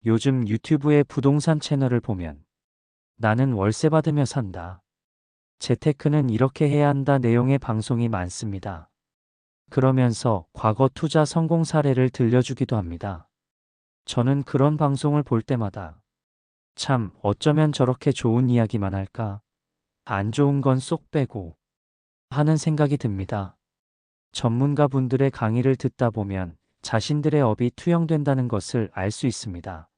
요즘 유튜브의 부동산 채널을 보면 나는 월세 받으며 산다. 재테크는 이렇게 해야 한다 내용의 방송이 많습니다. 그러면서 과거 투자 성공 사례를 들려주기도 합니다. 저는 그런 방송을 볼 때마다 참 어쩌면 저렇게 좋은 이야기만 할까? 안 좋은 건 쏙 빼고 하는 생각이 듭니다. 전문가 분들의 강의를 듣다 보면 자신들의 업이 투영된다는 것을 알 수 있습니다.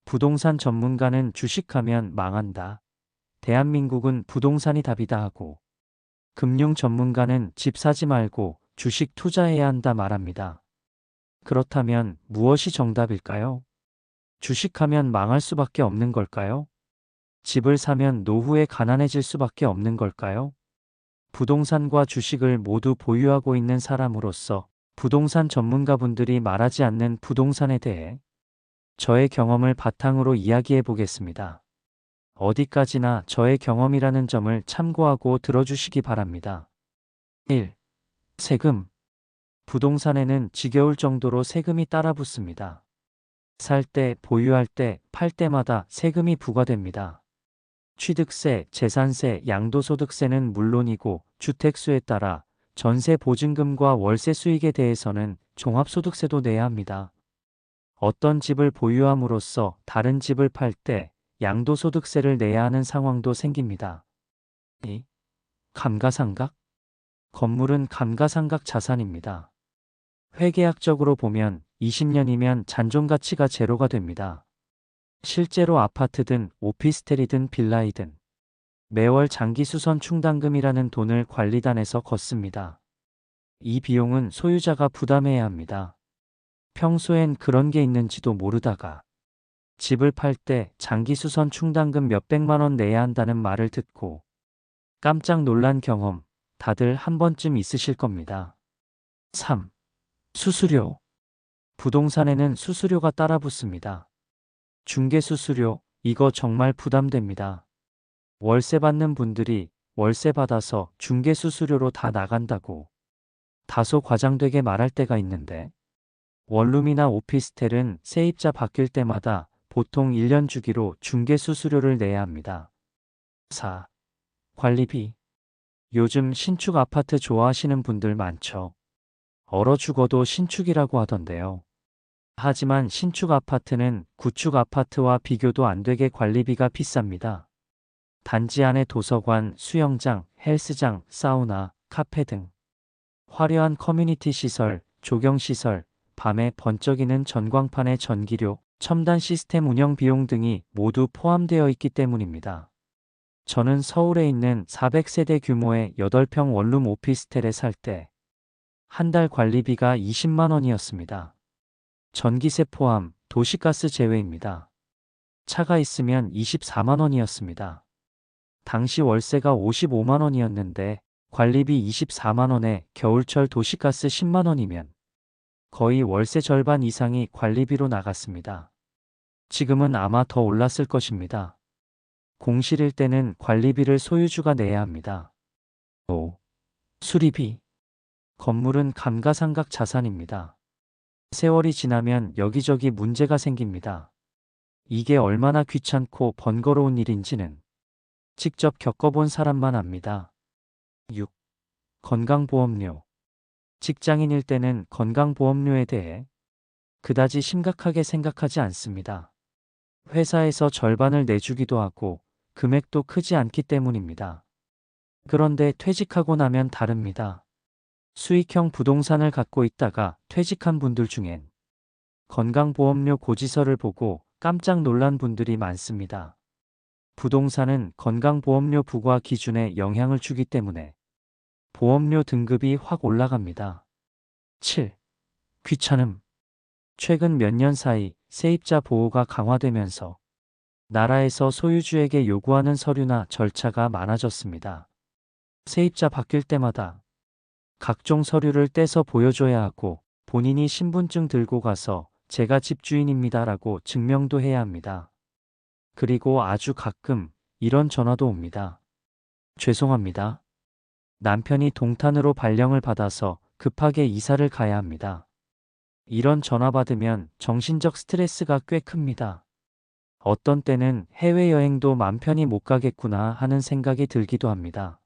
부동산 전문가는 주식하면 망한다. 대한민국은 부동산이 답이다 하고, 금융 전문가는 집 사지 말고 주식 투자해야 한다 말합니다. 그렇다면 무엇이 정답일까요? 주식하면 망할 수밖에 없는 걸까요? 집을 사면 노후에 가난해질 수밖에 없는 걸까요? 부동산과 주식을 모두 보유하고 있는 사람으로서 부동산 전문가분들이 말하지 않는 부동산에 대해 저의 경험을 바탕으로 이야기해 보겠습니다. 어디까지나 저의 경험이라는 점을 참고하고 들어주시기 바랍니다. 1. 세금. 부동산에는 지겨울 정도로 세금이 따라 붙습니다. 살 때, 보유할 때, 팔 때마다 세금이 부과됩니다. 취득세, 재산세, 양도소득세는 물론이고 주택수에 따라 전세 보증금과 월세 수익에 대해서는 종합소득세도 내야 합니다. 어떤 집을 보유함으로써 다른 집을 팔 때 양도소득세를 내야 하는 상황도 생깁니다. 2. 감가상각? 건물은 감가상각 자산입니다. 회계학적으로 보면 20년이면 잔존가치가 제로가 됩니다. 실제로 아파트든 오피스텔이든 빌라이든 매월 장기수선 충당금이라는 돈을 관리단에서 걷습니다. 이 비용은 소유자가 부담해야 합니다. 평소엔 그런 게 있는지도 모르다가 집을 팔 때 장기수선 충당금 몇백만 원 내야 한다는 말을 듣고 깜짝 놀란 경험 다들 한 번쯤 있으실 겁니다. 3. 수수료. 부동산에는 수수료가 따라 붙습니다. 중개수수료, 이거 정말 부담됩니다. 월세 받는 분들이 월세 받아서 중개수수료로 다 나간다고 다소 과장되게 말할 때가 있는데, 원룸이나 오피스텔은 세입자 바뀔 때마다 보통 1년 주기로 중개수수료를 내야 합니다. 4. 관리비. 요즘 신축 아파트 좋아하시는 분들 많죠. 얼어 죽어도 신축이라고 하던데요. 하지만 신축 아파트는 구축 아파트와 비교도 안 되게 관리비가 비쌉니다. 단지 안에 도서관, 수영장, 헬스장, 사우나, 카페 등 화려한 커뮤니티 시설, 조경시설, 밤에 번쩍이는 전광판의 전기료, 첨단 시스템 운영 비용 등이 모두 포함되어 있기 때문입니다. 저는 서울에 있는 400세대 규모의 8평 원룸 오피스텔에 살 때 한 달 관리비가 20만 원이었습니다. 전기세 포함, 도시가스 제외입니다. 차가 있으면 24만 원이었습니다. 당시 월세가 55만 원이었는데 관리비 24만 원에 겨울철 도시가스 10만 원이면 거의 월세 절반 이상이 관리비로 나갔습니다. 지금은 아마 더 올랐을 것입니다. 공실일 때는 관리비를 소유주가 내야 합니다. 5. 수리비. 건물은 감가상각 자산입니다. 세월이 지나면 여기저기 문제가 생깁니다. 이게 얼마나 귀찮고 번거로운 일인지는 직접 겪어본 사람만 압니다. 6. 건강보험료. 직장인일 때는 건강보험료에 대해 그다지 심각하게 생각하지 않습니다. 회사에서 절반을 내주기도 하고 금액도 크지 않기 때문입니다. 그런데 퇴직하고 나면 다릅니다. 수익형 부동산을 갖고 있다가 퇴직한 분들 중엔 건강보험료 고지서를 보고 깜짝 놀란 분들이 많습니다. 부동산은 건강보험료 부과 기준에 영향을 주기 때문에 보험료 등급이 확 올라갑니다. 7. 귀찮음. 최근 몇 년 사이 세입자 보호가 강화되면서 나라에서 소유주에게 요구하는 서류나 절차가 많아졌습니다. 세입자 바뀔 때마다 각종 서류를 떼서 보여줘야 하고 본인이 신분증 들고 가서 제가 집주인입니다라고 증명도 해야 합니다. 그리고 아주 가끔 이런 전화도 옵니다. 죄송합니다. 남편이 동탄으로 발령을 받아서 급하게 이사를 가야 합니다. 이런 전화 받으면 정신적 스트레스가 꽤 큽니다. 어떤 때는 해외여행도 맘 편히 못 가겠구나 하는 생각이 들기도 합니다.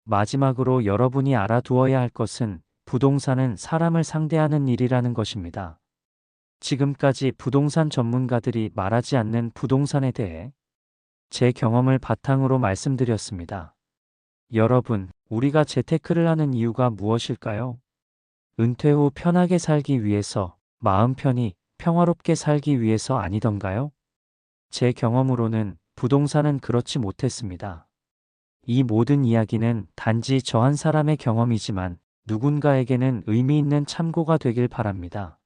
마지막으로 여러분이 알아두어야 할 것은 부동산은 사람을 상대하는 일이라는 것입니다. 지금까지 부동산 전문가들이 말하지 않는 부동산에 대해 제 경험을 바탕으로 말씀드렸습니다. 여러분, 우리가 재테크를 하는 이유가 무엇일까요? 은퇴 후 편하게 살기 위해서, 마음 편히 평화롭게 살기 위해서 아니던가요? 제 경험으로는 부동산은 그렇지 못했습니다. 이 모든 이야기는 단지 저 한 사람의 경험이지만 누군가에게는 의미 있는 참고가 되길 바랍니다.